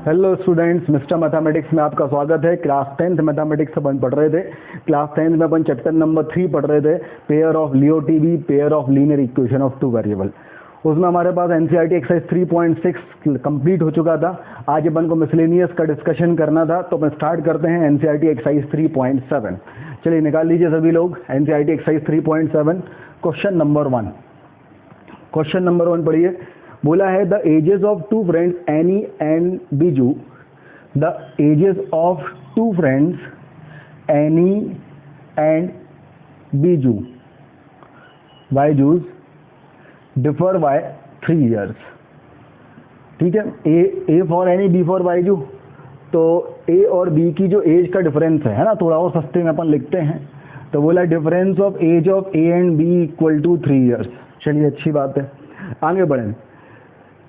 Hello students, mister mathematics में आपका स्वागत है। क्लास 10th मैथमेटिक्स अपन पढ़ रहे थे। क्लास 10th में अपन चैप्टर नंबर 3 पढ़ रहे थे, पेयर ऑफ लियो-टीवी, pair of linear equation of two variable. उसमें हमारे पास एनसीईआरटी एक्सरसाइज 3.6 कंप्लीट हो चुका था। आज अपन को मिसलेनियस का डिस्कशन करना था, तो अपन स्टार्ट करते हैं एनसीईआरटी एक्सरसाइज 3.7। चलिए निकाल लीजिए सभी लोग NCERT exercise 3.7। Question number 1। Question number 1 पढ़िए। बोला है the ages of two friends Ani and Biju, the ages of two friends Ani and Biju Byju's differ by 3 years। ठीक है, A for Ani, B for Byju. तो ए और बी की जो एज का डिफरेंस है ना, थोड़ा और सस्ते में अपन लिखते हैं। तो बोला difference of age of A and B equal to 3 years। चलिए अच्छी बात है, आगे बढ़ें।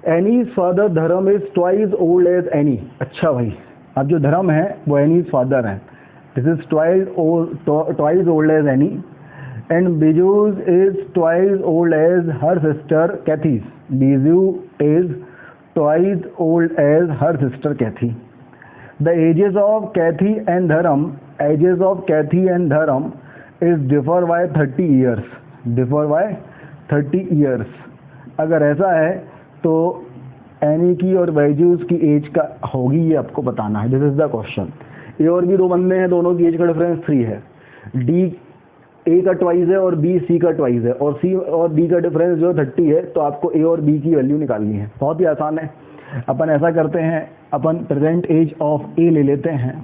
Annie's father Dharam is twice old as Annie. अच्छा भाई, अब जो धर्म है वो एनीज फादर है। This is twice old as Annie and Biju's is twice old as her sister Kathy. Biju is twice old as her sister Kathy. The ages of Kathy and Dharam, ages of Kathy and धर्म is differ by 30 years। Differ by 30 years। अगर ऐसा है तो any की और बायजूस की as का होगी, ये आपको बताना है। This is the question. A और बी दो बंदे हैं, दोनों की एज का डिफरेंस 3 है। डी ए का ट्वाइस है और बी सी का ट्वाइस है, और सी और डी का डिफरेंस जो 30 है। तो आपको ए और बी की वैल्यू निकालनी है। बहुत ही आसान है। अपन ऐसा करते हैं, अपन प्रेजेंट एज ऑफ ए ले लेते हैं।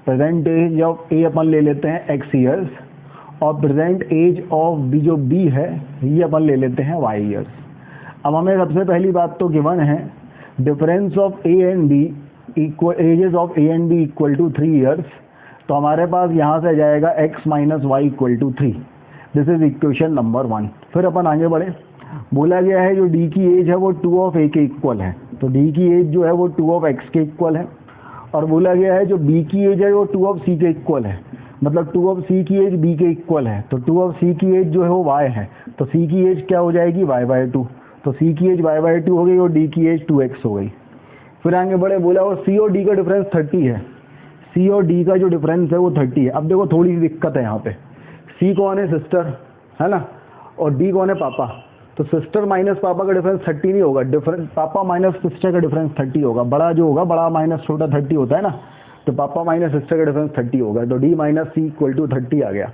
प्रेजेंट एज ऑफ ए अपन ले लेते हैं x years, और प्रेजेंट एज ऑफ बी जो बी है ये अपन ले लेते हैं y years। अब हमें सबसे पहली बात तो गिवन है difference of A and B equal, ages of A and B equal to 3 years। तो हमारे पास यहाँ से जाएगा x minus Y equal to 3। This is equation number 1। फिर अपन आगे बढ़े। बोला गया है जो d की एज है वो 2 of a के इक्वल है। तो d की एज जो है वो 2 of x के इक्वल है। और बोला गया है जो b की एज है वो 2 of c के इक्वल है। मतलब 2 of c की एज b के इक्वल है। तो 2 of c की एज जो है वो y है। तो c की एज क्या हो जाएगी, y/2। तो c की एज y/2 हो गई और d की एज 2x हो गई। फिर आगे बढ़े। बोला वो c और d का डिफरेंस 30 है। c और d का जो डिफरेंस है वो 30 है। अब देखो थोड़ी सी दिक्कत है यहाँ पे। c कौन है, सिस्टर है ना, और d कौन है, पापा। तो सिस्टर माइनस पापा का डिफरेंस 30 नहीं होगा, डिफरेंस पापा माइनस सिस्टर का डिफरेंस 30 होगा। बड़ा जो होगा, बड़ा माइनस छोटा 30 होता है ना, तो पापा माइनस सिस्टर का डिफरेंस 30 होगा। तो d minus c equal to 30 आ गया।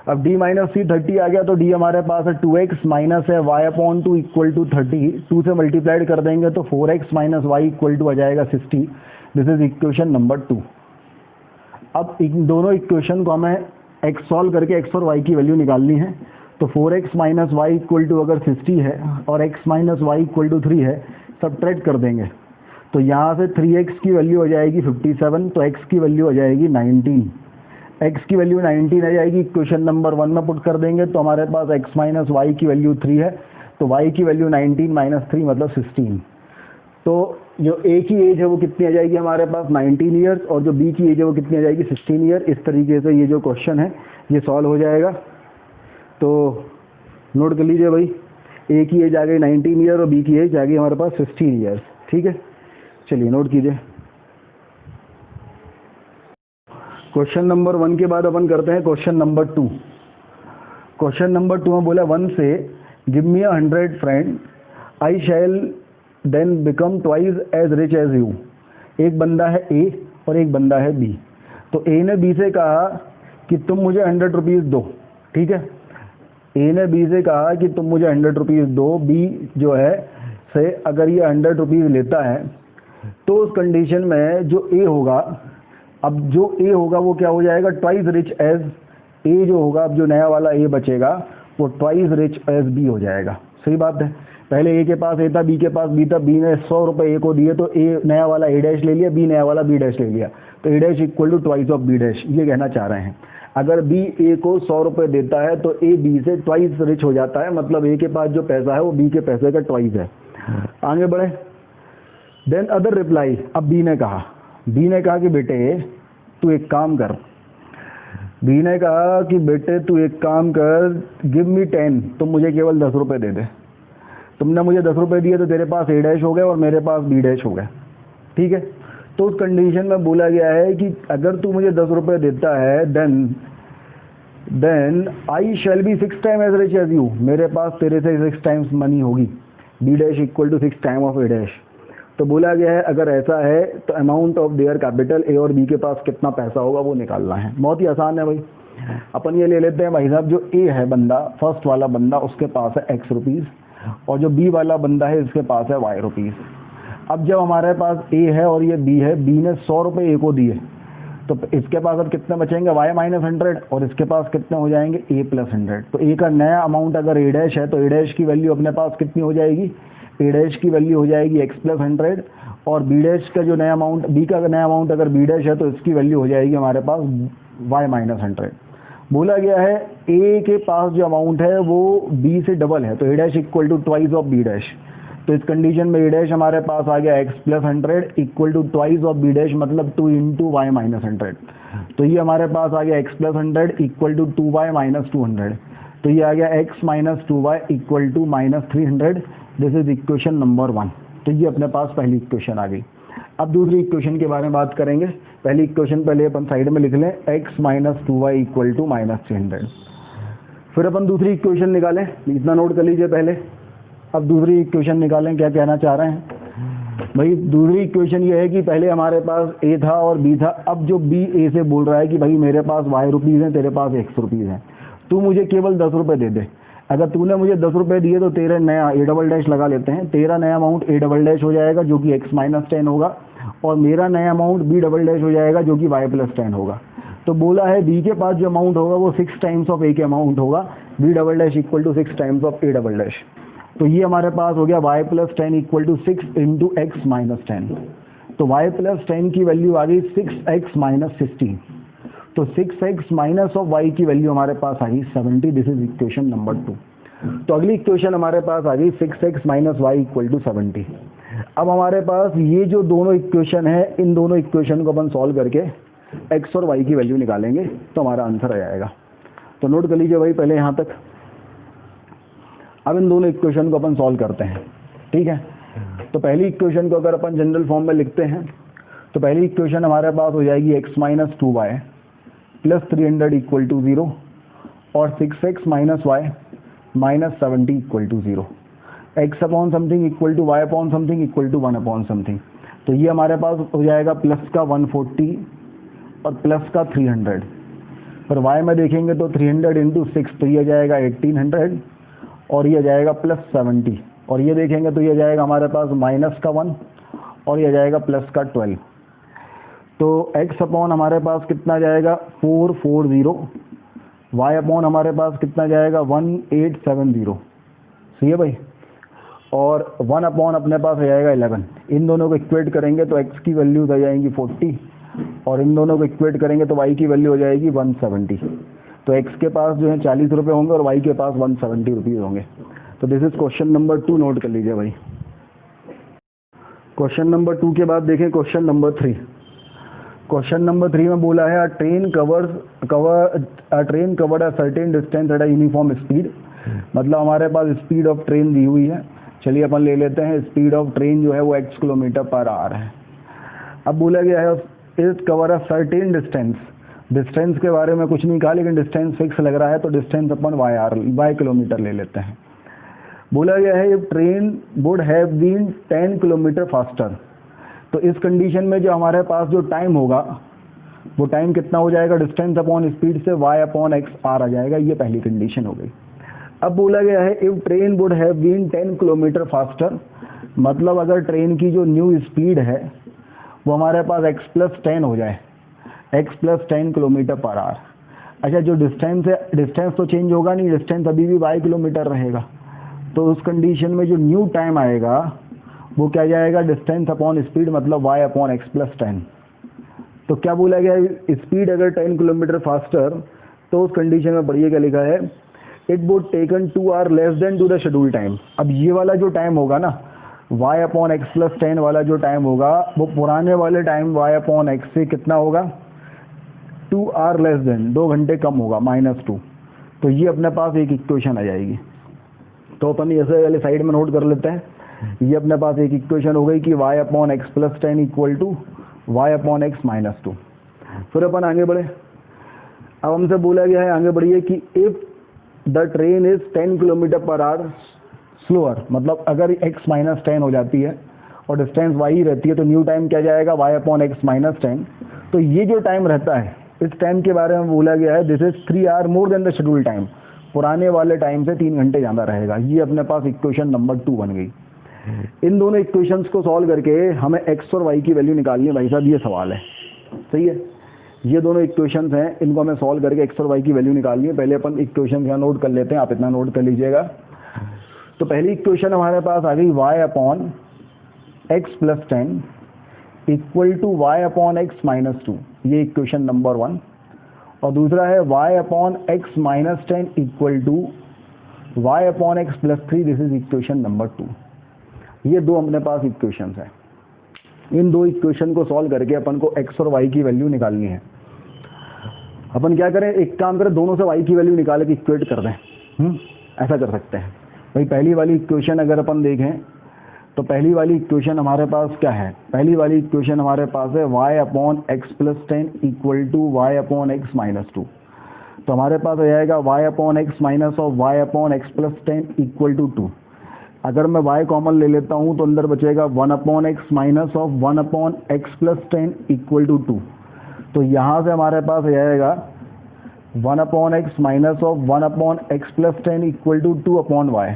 अब d माइनस सी 30 आ गया तो d हमारे पास है 2x माइनस है y/2 इक्वल टू 30। 2 से मल्टीप्लाइड कर देंगे तो 4x minus Y equal to आ जाएगा 60। This is equation number 2। अब इन दोनों इक्वेशन को हमें x सॉल्व करके x और y की वैल्यू निकालनी है। तो 4x minus Y equal to अगर 60 है और x minus Y equal to 3 है, सब्ट्रैक्ट कर देंगे तो यहाँ से 3x की वैल्यू हो जाएगी 57। तो x की वैल्यू हो जाएगी 19। x की वैल्यू 19 आ जाएगी। क्वेश्चन नंबर 1 में पुट कर देंगे तो हमारे पास x माइनस वाई की वैल्यू 3 है। तो y की वैल्यू 19 माइनस 3 मतलब 16। तो जो a की एज है वो कितनी आ जाएगी हमारे पास, 19 years, और जो b की एज है वो कितनी आ जाएगी, 16 years। इस तरीके से ये जो क्वेश्चन है ये सॉल्व हो जाएगा। तो नोट कर लीजिए भाई, a की एज आ गई 19 years और b की एज आ गई हमारे पास 16 years। ठीक है, चलिए नोट कीजिए। क्वेश्चन नंबर 1 के बाद अपन करते हैं क्वेश्चन नंबर 2। क्वेश्चन नंबर 2 में बोला 1 से give me 100 friend, I shall then become twice as rich as you. एक बंदा है ए और एक बंदा है बी। तो ए ने बी से कहा कि तुम मुझे 100 रुपीज़ दो। ठीक है, ए ने बी से कहा कि तुम मुझे 100 रुपीज़ दो। बी जो है से अगर ये 100 रुपीज़ लेता है तो उस कंडीशन में जो ए होगा, अब जो ए होगा वो क्या हो जाएगा, ट्वाइस रिच एज ए जो होगा। अब जो नया वाला ए बचेगा वो ट्वाइस रिच एज बी हो जाएगा। सही बात है। पहले ए के पास ए था, बी के पास बी था। बी ने 100 रुपये ए को दिए तो ए नया वाला ए डैश ले लिया, बी नया वाला बी डैश ले लिया। तो A dash equal to twice of B dash, ये कहना चाह रहे हैं। अगर बी ए को 100 रुपये देता है तो ए बी से ट्वाइस रिच हो जाता है। मतलब ए के पास जो पैसा है वो बी के पैसे का ट्वाइस है। आगे बढ़े। Then other reply. अब बी ने कहा कि बेटे तू एक काम कर। बी ने कहा कि बेटे तू एक काम कर, गिव मी 10, तुम मुझे केवल 10 रुपये दे दे। तुमने मुझे 10 रुपये दिए तो तेरे पास ए डैश हो गए और मेरे पास बी डैश हो गए। ठीक है, तो उस कंडीशन में बोला गया है कि अगर तू मुझे 10 रुपये देता है then I shall be 6 time as rich as you, मेरे पास तेरे से 6 टाइम्स मनी होगी, B dash equal to 6 time of A dash. तो बोला गया है अगर ऐसा है तो amount of their capital, A और बी के पास कितना पैसा होगा वो निकालना है। बहुत ही आसान है भाई। अपन ये ले लेते हैं भाई साहब, जो ए है बंदा, फर्स्ट वाला बंदा, उसके पास है एक्स रुपीज़, और जो बी वाला बंदा है इसके पास है वाई रुपीज़। अब जब हमारे पास ए है और ये बी है, बी ने 100 रुपये ए को दिए, तो इसके पास अब कितने बचेंगे, वाई माइनस 100, और इसके पास कितने हो जाएंगे, ए प्लस 100। तो ए का नया अमाउंट अगर ए डैश है तो ए डैश की वैल्यू अपने पास कितनी हो जाएगी, ए डैश की वैल्यू हो जाएगी एक्स प्लस 100, और बी डैश का जो नया अमाउंट, बी का नया अमाउंट अगर बी डैश है तो इसकी वैल्यू हो जाएगी हमारे पास वाई माइनस 100। बोला गया है ए के पास जो अमाउंट है वो बी से डबल है, तो A dash equal to twice of B dash. तो इस कंडीशन में ए डैश हमारे पास आ गया x plus 100 equal to twice of B dash, मतलब 2 इंटू वाई माइनस 100। तो ये हमारे पास आ गया x plus 100 equal to 2y minus 200। तो ये आ गया x minus 2y equal to minus 300। This is equation number 1। तो ये अपने पास पहली इक्वेशन आ गई। अब दूसरी इक्वेशन के बारे में बात करेंगे। पहली इक्वेशन पहले अपन साइड में लिख लें, x minus 2y equal to minus 300। फिर अपन दूसरी इक्वेशन निकालें, इतना नोट कर लीजिए पहले। अब दूसरी इक्वेशन निकालें, क्या कहना चाह रहे हैं भाई। दूसरी इक्वेशन ये है कि पहले हमारे पास ए था और बी था, अब जो बी ए से बोल रहा है कि भाई मेरे पास वाई रुपीज़ हैं, तेरे पास एक्स रुपीज़ हैं, तू मुझे केवल 10 रुपये दे दे। अगर तूने मुझे 10 रुपये दिए तो तेरा नया ए डबल डैश लगा लेते हैं, तेरा नया अमाउंट ए डबल डैश हो जाएगा जो कि एक्स माइनस 10 होगा, और मेरा नया अमाउंट बी डबल डैश हो जाएगा जो कि वाई प्लस 10 होगा। तो बोला है बी के पास जो अमाउंट होगा वो 6 टाइम्स ऑफ ए के अमाउंट होगा, B double dash equal to 6 times of A double dash. तो ये हमारे पास हो गया y plus 10 equal to 6 into x minus 10। तो y प्लस 10 की वैल्यू आ गई 6x माइनस 16। तो 6x माइनस ऑफ y की वैल्यू हमारे पास आ गई 70। This is equation number 2। तो अगली इक्वेशन हमारे पास आ गई 6x minus y equal to 70। अब हमारे पास ये जो दोनों इक्वेशन है, इन दोनों इक्वेशन को अपन सॉल्व करके x और y की वैल्यू निकालेंगे तो हमारा आंसर आ जाएगा। तो नोट कर लीजिए भाई पहले यहाँ तक। अब इन दोनों इक्वेशन को अपन सॉल्व करते हैं, ठीक है। तो पहली इक्वेशन को अगर अपन जनरल फॉर्म में लिखते हैं तो पहली इक्वेशन हमारे पास हो जाएगी x minus 2y plus 300 equal to 0 और 6x minus Y minus 70 equal to 0। X upon something equal to Y upon something equal to 1 upon something. तो ये हमारे पास हो जाएगा प्लस का 140 और प्लस का 300। पर वाई में देखेंगे तो 300 इंटू 6, तो ये जाएगा 1800, और ये जाएगा प्लस 70, और ये देखेंगे तो ये जाएगा हमारे पास माइनस का 1 और ये जाएगा प्लस का 12। तो x अपॉन हमारे पास कितना जाएगा 440, y अपॉन हमारे पास कितना जाएगा 1870। सही है भाई। और 1 अपॉन अपने पास आ जाएगा 11। इन दोनों को इक्वेट करेंगे तो x की वैल्यू आ जाएगी 40, और इन दोनों को इक्वेट करेंगे तो y की वैल्यू हो जाएगी 170। तो x के पास जो है 40 रुपये होंगे और y के पास 170 रुपीज़ होंगे। तो this is question number 2। Note कर लीजिए भाई। क्वेश्चन नंबर 2 के बाद देखें क्वेश्चन नंबर 3। क्वेश्चन नंबर 3 में बोला है अ train covered a certain distance at a uniform speed. मतलब हमारे पास स्पीड ऑफ ट्रेन दी हुई है। चलिए अपन ले लेते हैं, स्पीड ऑफ ट्रेन जो है वो x किलोमीटर पर आवर है। अब बोला गया है it cover a certain distance. Distance के बारे में कुछ नहीं कहा, लेकिन डिस्टेंस फिक्स लग रहा है तो डिस्टेंस अपन वाई किलोमीटर ले लेते हैं। बोला गया है if train would have been 10 kilometre faster. तो इस कंडीशन में जो हमारे पास जो टाइम होगा वो टाइम कितना हो जाएगा, डिस्टेंस अपॉन स्पीड से y अपॉन एक्स आर आ जाएगा। ये पहली कंडीशन हो गई। अब बोला गया है if train would have been 10 kilometre faster, मतलब अगर ट्रेन की जो न्यू स्पीड है वो हमारे पास x प्लस 10 हो जाए, x plus 10 kilometre per hour. अच्छा, जो डिस्टेंस है, डिस्टेंस तो चेंज होगा नहीं, डिस्टेंस अभी भी y किलोमीटर रहेगा। तो उस कंडीशन में जो न्यू टाइम आएगा वो क्या जाएगा, डिस्टेंस अपॉन स्पीड, मतलब y अपॉन एक्स प्लस 10। तो क्या बोला गया है, स्पीड अगर 10 किलोमीटर फास्टर, तो उस कंडीशन में पढ़िए क्या लिखा है, it would taken 2 hour less than to the schedule time. अब ये वाला जो टाइम होगा ना, y अपॉन एक्स प्लस 10 वाला जो टाइम होगा वो पुराने वाले टाइम y अपॉन एक्स से कितना होगा, 2 आवर लेस देन, 2 घंटे कम होगा, -2। तो ये अपने पास एक इक्वेशन आ जाएगी। तो अपन ऐसे वाले साइड में नोट कर लेते हैं। ये अपने पास एक इक्वेशन हो गई कि y upon x plus 10 equal to y upon x minus 2। फिर अपन आगे बढ़े। अब हमसे बोला गया है आगे बढ़िए कि if the train is 10 kilometre per hour slower, मतलब अगर x माइनस 10 हो जाती है और डिस्टेंस y ही रहती है तो न्यू टाइम क्या जाएगा, y अपॉन एक्स माइनस 10। तो ये जो टाइम रहता है इस टाइम के बारे में बोला गया है this is 3 hour more than the schedule time, पुराने वाले टाइम से 3 घंटे ज़्यादा रहेगा। ये अपने पास इक्वेशन नंबर 2 बन गई। इन दोनों इक्वेशंस को सॉल्व करके हमें x और y की वैल्यू निकालनी है। भाई साहब ये सवाल है, सही है। ये दोनों इक्वेशंस हैं, इनको हमें सॉल्व करके x और y की वैल्यू निकालनी है। पहले अपन इक्वेशन यहाँ नोट कर लेते हैं, आप इतना नोट कर लीजिएगा। तो पहली इक्वेशन हमारे पास आ गई y upon x plus 10 equal to Y upon x minus 2, ये इक्वेशन नंबर 1। और दूसरा है y upon x minus 10 equal to Y upon x plus 3, this is equation number 2। ये दो अपने पास इक्वेशंस हैं। इन दो इक्वेशन को सॉल्व करके अपन को x और y की वैल्यू निकालनी है। अपन क्या करें, एक काम करें, दोनों से y की वैल्यू निकाल के इक्वेट कर दें। ऐसा कर सकते हैं। भाई पहली वाली इक्वेशन अगर अपन देखें तो पहली वाली इक्वेशन हमारे पास क्या है, पहली वाली इक्वेशन हमारे पास है y upon x plus 10 equal to Y upon x minus 2। तो हमारे पास आ जाएगा y upon x minus of Y upon x plus 10 equal to 2। अगर मैं y कॉमन ले लेता हूँ तो अंदर बचेगा 1 upon x minus of 1 upon x plus 10 equal to 2। तो यहाँ से हमारे पास आ जाएगा 1 upon x minus of 1 upon x plus 10 equal to 2 upon Y.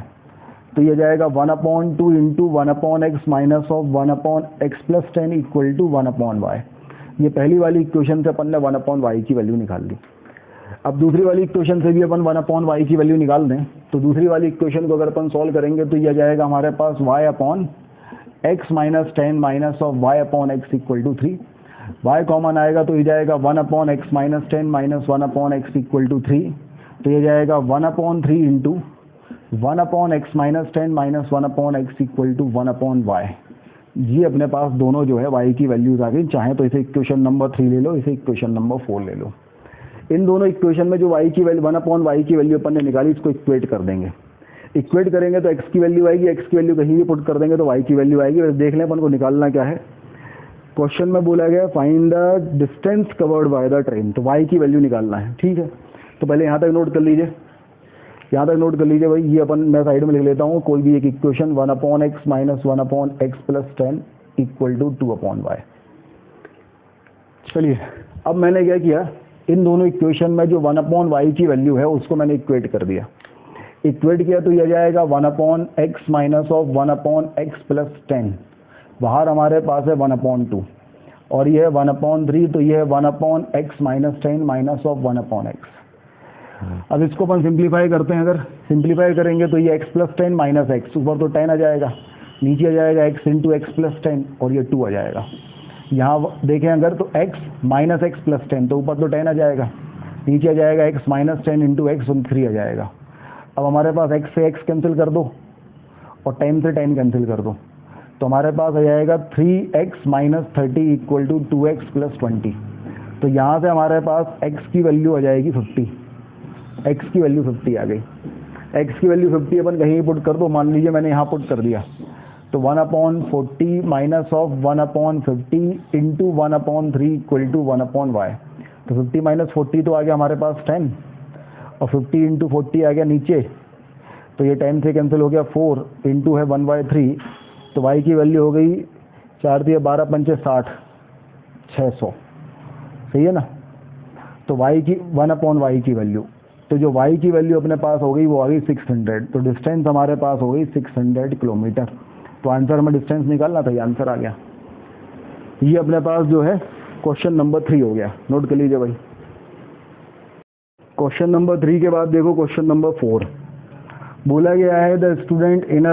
तो ये जाएगा 1 upon 2 into 1 upon x minus of 1 upon x plus 10 equal to 1 upon Y. ये पहली वाली इक्वेशन से अपन ने 1 अपॉन वाई की वैल्यू निकाल दी। अब दूसरी वाली इक्वेशन से भी अपन 1 अपॉन वाई की वैल्यू निकाल दें तो दूसरी वाली इक्वेशन को अगर अपन सॉल्व करेंगे तो यह जाएगा हमारे पास y upon x minus 10 minus of y upon X equal to 3। y common आएगा तो ये जाएगा 1 upon x minus 10 minus 1 upon X equal to 3। तो ये जाएगा 1 upon 3 into 1 upon x minus 10 minus 1 upon X equal to 1 upon Y. ये अपने पास दोनों जो है y की वैल्यूज आ गई। चाहे तो इसे इक्वेशन नंबर 3 ले लो, इसे इक्वेशन नंबर 4 ले लो। इन दोनों इक्वेशन में जो y की वैल्यू 1 अपॉन वाई की वैल्यू अपन ने निकाली, इसको इक्वेट कर देंगे। इक्वेट करेंगे तो x की वैल्यू आएगी, x की वैल्यू कहीं भी पुट कर देंगे तो y की वैल्यू आएगी। बस देख लें अपन को निकालना क्या है। क्वेश्चन में बोला गया find the distance covered by the train, तो y की वैल्यू निकालना है। ठीक है, तो पहले यहाँ तक नोट कर लीजिए, यहाँ तक नोट कर लीजिए भाई। ये अपन मैं साइड में लिख लेता हूँ कोई भी एक equation 1 upon x minus 1 upon x plus 10 equal to 2 upon Y. चलिए अब मैंने क्या किया, इन दोनों इक्वेशन में जो 1 अपॉन वाई की वैल्यू है उसको मैंने इक्वेट कर दिया। इक्वेट किया तो यह जाएगा 1 upon x minus of 1 upon x plus 10, बाहर हमारे पास है 1 अपॉन 2 और यह है 1 अपॉन 3, तो यह है 1 upon x minus 10 minus of 1 upon x. अब इसको अपन सिंप्लीफाई करते हैं। अगर सिंप्लीफाई करेंगे तो ये x प्लस 10 माइनस एक्स, ऊपर तो 10 आ जाएगा, नीचे आ जाएगा x इंटू एक्स प्लस 10 और ये 2 आ जाएगा। यहाँ देखें अगर तो x माइनस एक्स प्लस 10, तो ऊपर तो 10 आ जाएगा, नीचे आ जाएगा x माइनस 10 इंटू एक्स और 3 आ जाएगा। अब हमारे पास x से x कैंसिल कर दो और 10 से 10 कैंसिल कर दो, तो हमारे पास आ जाएगा 3x minus 30 equal to 2x plus 20। तो यहाँ से हमारे पास x की वैल्यू आ जाएगी 50, x की वैल्यू 50 आ गई। x की वैल्यू 50 अपन कहीं पुट कर दो, मान लीजिए मैंने यहाँ पुट कर दिया, तो 1 upon 40 minus of 1 upon 50 into 1 upon 3 equal to 1 upon Y. तो 50 माइनस 40 तो आ गया हमारे पास 10 और 50 इंटू 40 आ गया नीचे, तो ये 10 से कैंसिल हो गया, 4 इंटू है 1/3, तो y की वैल्यू हो गई 4 दिए 12 पंचे 60, 600। सही है ना। तो y की 1 अपॉन वाई की वैल्यू, तो जो y की वैल्यू अपने पास हो गई वो आ गई 600। तो डिस्टेंस हमारे पास हो गई 600 किलोमीटर। तो आंसर हमें डिस्टेंस निकालना था, ये आंसर आ गया। ये अपने पास जो है क्वेश्चन नंबर 3 हो गया। नोट कर लीजिए भाई। क्वेश्चन नंबर 3 के बाद देखो क्वेश्चन नंबर 4। बोला गया है the student in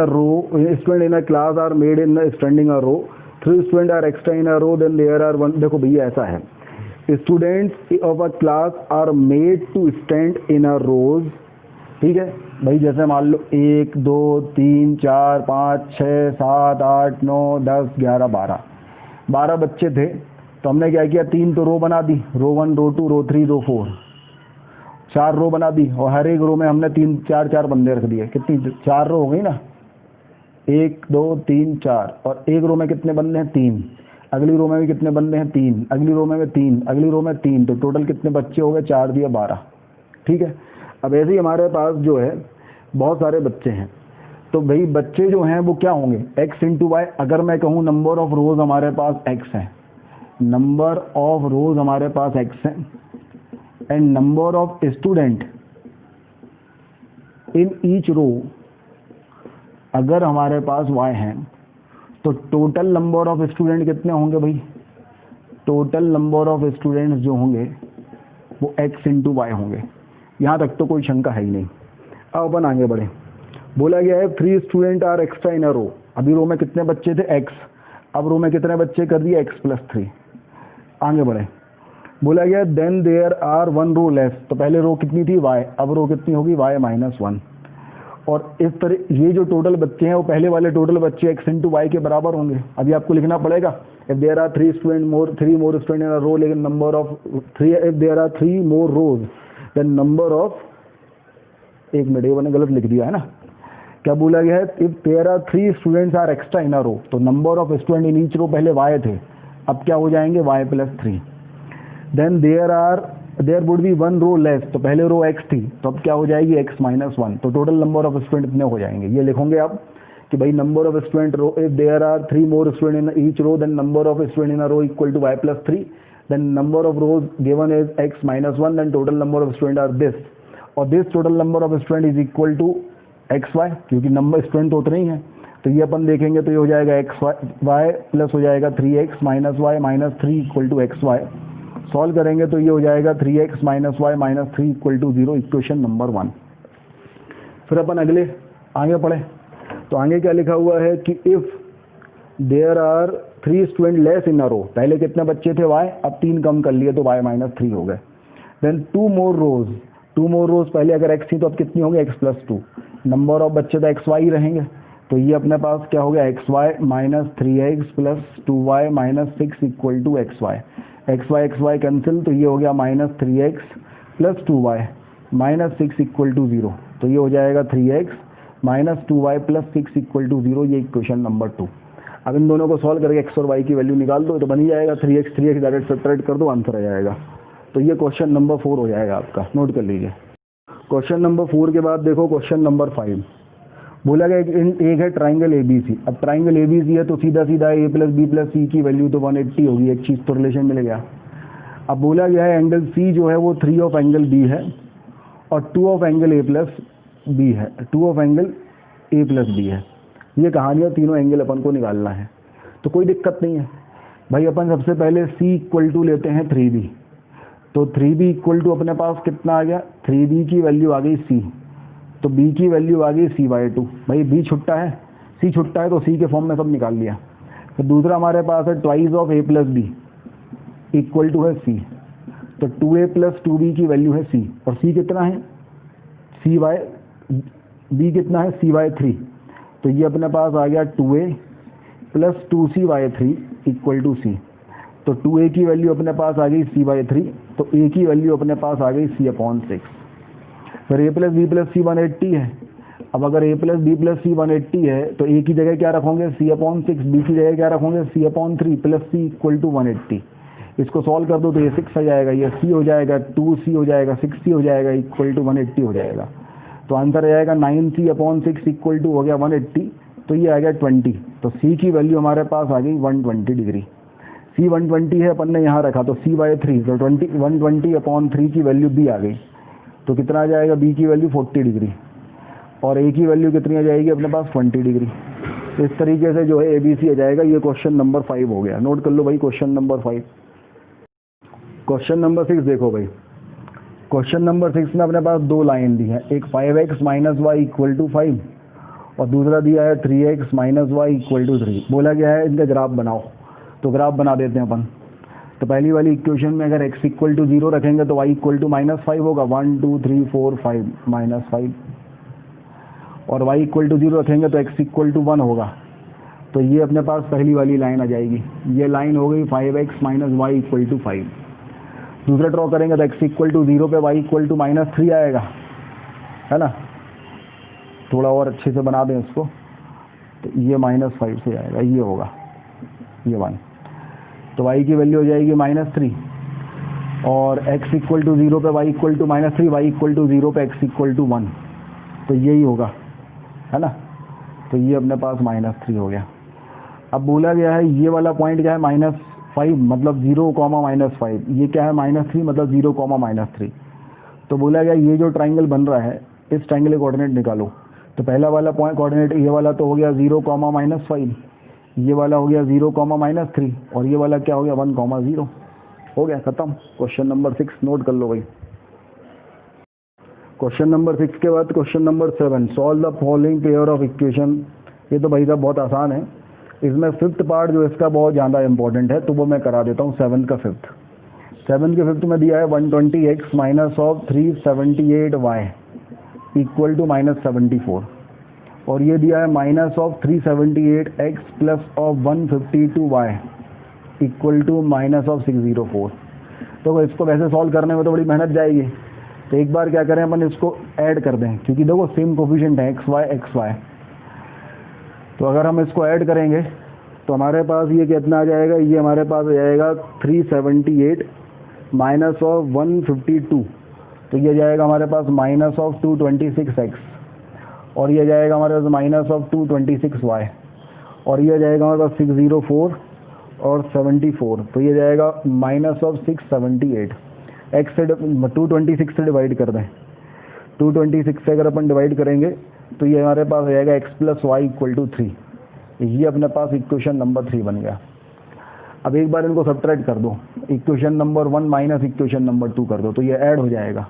a class are made in standing a row, 3 student are extra in a row, then there are 1। देखो भैया ऐसा है, students of a class are made to stand in a rows. ठीक है भाई, जैसे मान लो 1 2 3 4 5 6 7 8 9 10 11 12 बच्चे थे। तो हमने क्या किया, 3 तो रो बना दी, रो 1 रो 2 रो 3 रो 4, 4 रो बना दी और हर एक रो में हमने 3 4 बंदे रख दिए। कितनी 4 रो हो गई ना, 1 2 3 4, और एक रो में कितने बंदे हैं, 3। अगली रो में भी कितने बंदे हैं 3, अगली रो में 3, अगली रो में 3, तो टोटल कितने बच्चे हो गए 4 दिया 12। ठीक है, अब ऐसे ही हमारे पास जो है बहुत सारे बच्चे हैं, तो भाई बच्चे जो हैं वो क्या होंगे x इंटू वाई। अगर मैं कहूँ नंबर ऑफ रोज हमारे पास x है, नंबर ऑफ रोज हमारे पास x है, and number of student in each row अगर हमारे पास y है, तो टोटल नंबर ऑफ स्टूडेंट कितने होंगे भाई, टोटल नंबर ऑफ स्टूडेंट्स जो होंगे वो x इंटू वाई होंगे। यहाँ तक तो कोई शंका है ही नहीं। अब अपन आगे बढ़े, बोला गया है 3 student are extra in a रो। अभी रो में कितने बच्चे थे x, अब रो में कितने बच्चे कर दिए x+3। आगे बढ़े, बोला गया then there are 1 row less, तो पहले रो कितनी थी y, अब रो कितनी होगी y-1। और इस तरह ये जो टोटल बच्चे हैं वो पहले वाले टोटल बच्चे x इंटू वाई के बराबर होंगे। अभी आपको लिखना पड़ेगा if there are 3 more student in a row, लेकिन number of 3, if there are 3 more rows then number of, एक मिनट ये मैंने गलत लिख दिया है ना, क्या बोला गया है if there are 3 students are extra in a row, तो number of student in each row पहले y थे, अब क्या हो जाएंगे y+3। Then there would be 1 row less, तो पहले रो x थी, तो अब क्या हो जाएगी x-1, तो टोटल नंबर ऑफ स्टूडेंट इतने हो जाएंगे। ये लिखोगे आप कि भाई number of student row, if there are 3 more student in each row then number of student in a row equal to y+3, then number of rows given is x-1, then total number of student are this, और this total number of student is equal to xy, क्योंकि number student तो उतने ही हैं, तो ये अपन देखेंगे तो ये हो जाएगा xy प्लस हो जाएगा 3x minus Y minus 3 equal to xy। Solve करेंगे तो ये हो जाएगा 3x minus Y minus 3 equal to 0, equation number 1। फिर अपन अगले आगे पढ़े, तो आगे क्या लिखा हुआ है कि if there are 3 student less in a row, पहले कितने बच्चे थे y, अब 3 कम कर लिए तो y-3 हो गए। देन 2 मोर रोज, पहले अगर x थी तो अब कितनी होंगी x+2, नंबर ऑफ बच्चे तो xy ही रहेंगे, तो ये अपने पास क्या हो गया xy-3x plus 2y minus 6 equal to xy, xy cancel, तो ये हो गया -3x plus 2y minus 6 equal to 0, तो ये हो जाएगा 3x minus 2y plus 6 equal to 0, ये इक्वेशन नंबर 2। अब इन दोनों को सॉल्व करके x और y की वैल्यू निकाल दो तो बन ही जाएगा, 3x डायरेक्ट सेपरेट कर दो, आंसर आ जाएगा। तो ये क्वेश्चन नंबर 4 हो जाएगा आपका, नोट कर लीजिए। क्वेश्चन नंबर 4 के बाद देखो क्वेश्चन नंबर 5, बोला गया एक है ट्राइंगल ABC। अब ट्राइंगल ABC है तो सीधा a प्लस बी प्लस सी की वैल्यू तो 180 होगी, एक चीज़ तो रिलेशन मिल गया। अब बोला गया है एंगल C जो है वो 3 ऑफ एंगल B है और 2 of angle A plus B है, 2 of angle A plus B है। ये कहानी है, तीनों एंगल अपन को निकालना है, तो कोई दिक्कत नहीं है भाई। अपन सबसे पहले C इक्वल टू लेते हैं 3B, तो 3B इक्वल टू अपने पास कितना आ गया, 3B की वैल्यू आ गई C, तो B की वैल्यू आ गई C/2। भाई B छुट्टा है, C छुट्टा है तो C के फॉर्म में सब निकाल लिया। तो दूसरा हमारे पास है twice of A plus B equal to है C, तो 2A प्लस 2B की वैल्यू है C, और C कितना है B कितना है C/3, तो ये अपने पास आ गया 2A plus 2C/3 equal to C, तो 2A की वैल्यू अपने पास आ गई C/3, तो A की वैल्यू अपने पास आ गई C/6। फिर A प्लस बी प्लस सी 180 है। अब अगर A प्लस बी प्लस सी 180 है तो A की जगह क्या रखोगे C/6, B की जगह क्या रखोगे C/3 plus C equal to 180। इसको सॉल्व कर दो तो ये 6 आ जाएगा, ये C हो जाएगा, 2C हो जाएगा, 6C हो जाएगा, इक्वल टू 180 हो जाएगा। तो आंसर आ जाएगा 9C/6 इक्वल टू हो गया 180, तो ये आ गया 20। तो C की वैल्यू हमारे पास आ गई 120 डिग्री। C 120 है, अपन ने यहाँ रखा तो C/3, तो 120/3 की वैल्यू B आ गई, तो कितना आ जाएगा B की वैल्यू 40 डिग्री, और A की वैल्यू कितनी आ जाएगी अपने पास 20 डिग्री। इस तरीके से जो है ABC आ जाएगा। ये क्वेश्चन नंबर 5 हो गया, नोट कर लो भाई क्वेश्चन नंबर 5। क्वेश्चन नंबर 6 देखो भाई, क्वेश्चन नंबर 6 में अपने पास 2 लाइन दी है, एक 5x minus Y equal to 5 और दूसरा दिया है 3x minus Y equal to 3। बोला गया है इनका ग्राफ बनाओ, तो ग्राफ बना देते हैं अपन। तो पहली वाली इक्वेशन में अगर x इक्वल टू 0 रखेंगे तो y इक्वल टू -5 होगा, 1 2 3 4 5 -5, और y इक्वल टू 0 रखेंगे तो x इक्वल टू 1 होगा। तो ये अपने पास पहली वाली लाइन आ जाएगी, ये लाइन हो गई 5x minus Y equal to 5। दूसरा ड्रॉ करेंगे तो x इक्वल टू 0 पे y इक्वल टू -3 आएगा, है ना। थोड़ा और अच्छे से बना दें इसको, तो ये -5 से आएगा, ये होगा ये 1। तो y की वैल्यू हो जाएगी -3, और x इक्वल टू 0 पे y equal to -3, y equal to 0 पे x इक्वल टू 1, तो यही होगा, है ना। तो ये अपने पास -3 हो गया। अब बोला गया है ये वाला पॉइंट क्या है, -5 मतलब 0, -5, ये क्या है -3 मतलब 0, -3। तो बोला गया ये जो ट्राइंगल बन रहा है इस ट्राइंगल के कोऑर्डिनेट निकालो। तो पहला वाला पॉइंट कोऑर्डिनेट ये वाला तो हो गया 0, -5, ये वाला हो गया 0, -3, और ये वाला क्या हो गया 1, 0। हो गया, खत्म। क्वेश्चन नंबर 6 नोट कर लो भाई। क्वेश्चन नंबर 6 के बाद question number 7, solve the following pair of equation. ये तो भाई साहब बहुत आसान है। इसमें फिफ्थ पार्ट जो इसका बहुत ज़्यादा इंपॉर्टेंट है, तो वो मैं करा देता हूँ। 7 का फिफ्थ में दिया है 120x minus of 378y equal to -74, और ये दिया है minus of 378x plus of 152y equal to minus of 604। तो इसको वैसे सॉल्व करने में तो बड़ी मेहनत जाएगी, तो एक बार क्या करें अपन इसको ऐड कर दें, क्योंकि देखो सेम कोफिशिएंट है xy। तो अगर हम इसको ऐड करेंगे तो हमारे पास ये कितना आ जाएगा, ये हमारे पास आ जाएगा 378 माइनस ऑफ 152, तो ये जाएगा हमारे पास माइनस ऑफ 226x, और ये जाएगा हमारे पास माइनस ऑफ 226y, और ये जाएगा हमारे पास 604 और 74, तो ये जाएगा माइनस ऑफ 678। x से 226 से डिवाइड कर दें, 226 से अगर अपन डिवाइड करेंगे तो ये हमारे पास आ जाएगा x plus Y equal to 3। ये अपने पास इक्वेशन नंबर 3 बन गया। अब एक बार इनको सब्ट्रैक्ट कर दो, equation number 1 minus equation number 2 कर दो, तो ये ऐड हो जाएगा।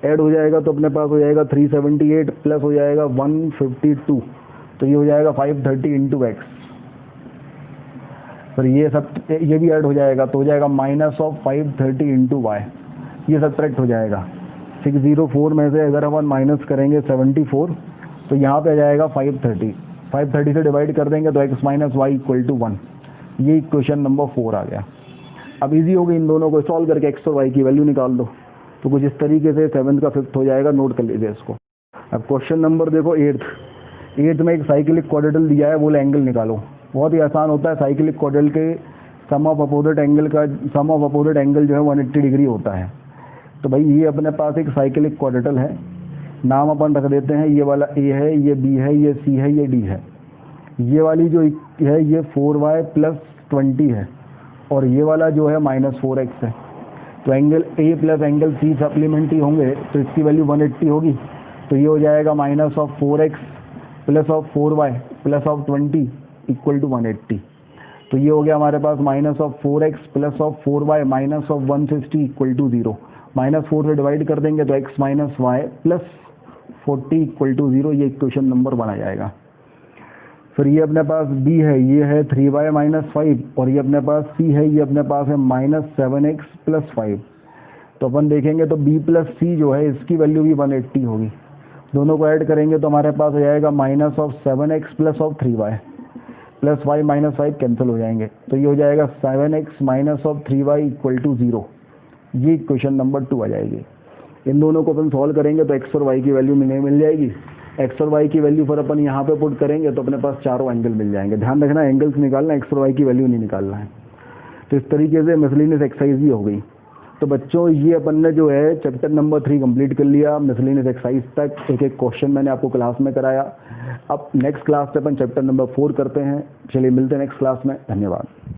तो अपने पास हो जाएगा 378 प्लस हो जाएगा 152, तो ये हो जाएगा 530 इंटू एक्स। फिर ये भी ऐड हो जाएगा, तो हो जाएगा माइनस ऑफ 530 इंटू वाई। ये सब्ट्रैक्ट हो जाएगा। 604 में से अगर अपन माइनस करेंगे 74, तो यहाँ पे आ जाएगा 530 से डिवाइड कर देंगे तो x minus Y equal to 1। ये इक्वेशन नंबर 4 आ गया। अब इजी हो गई, इन दोनों को सॉल्व करके x और y की वैल्यू निकाल दो। तो कुछ इस तरीके से 7 का 5th हो जाएगा, नोट कर लीजिए इसको। अब क्वेश्चन नंबर देखो 8th में एक साइक्लिक क्वाड्रेटल दिया है, बोले एंगल निकालो। बहुत ही आसान होता है। साइक्लिक क्वाड्रेटल के सम ऑफ अपोजिट एंगल जो है 180 डिग्री होता है। तो भाई ये अपने पास एक साइक्लिक क्वाड्रेटल है, नाम अपन रख देते हैं, ये वाला A है, ये B है, ये C है, ये D है। ये वाली जो है ये 4y प्लस 20 है, और ये वाला जो है -4x है। तो angle A plus angle C supplementary होंगे, तो इसकी वैल्यू 180 होगी। तो ये हो जाएगा minus of 4x plus of 4y plus of 20 equal to 180। तो ये हो गया हमारे पास minus of 4x plus of 4y minus of 160 equal to 0। -4 से डिवाइड कर देंगे तो x minus y plus 40 equal to 0। ये इक्वेशन नंबर 1 आ जाएगा। फिर ये अपने पास b है, ये है 3y माइनस 5, और ये अपने पास c है, ये अपने पास है -7x प्लस 5। तो अपन देखेंगे तो b प्लस c जो है इसकी वैल्यू भी 180 होगी। दोनों को ऐड करेंगे तो हमारे पास हो जाएगा minus of 7x plus of 3y plus y minus 5 cancel हो जाएंगे, तो ये हो जाएगा 7x minus of 3y equal to 0। ये इक्वेशन नंबर 2 आ जाएगी। इन दोनों को अपन सॉल्व करेंगे तो x और y की वैल्यू मिल जाएगी। x और y की वैल्यू पर अपन यहाँ पे पुट करेंगे तो अपने पास चारों एंगल मिल जाएंगे। ध्यान रखना एंगल्स निकालना, x और y की वैल्यू नहीं निकालना है। तो इस तरीके से मिसलेनियस एक्सरसाइज भी हो गई। तो बच्चों ये अपन ने जो है चैप्टर नंबर 3 कंप्लीट कर लिया। मिसलेनियस एक्सरसाइज तक एक एक क्वेश्चन मैंने आपको क्लास में कराया। अब नेक्स्ट क्लास से अपन चैप्टर नंबर 4 करते हैं। चलिए मिलते हैं नेक्स्ट क्लास में। धन्यवाद।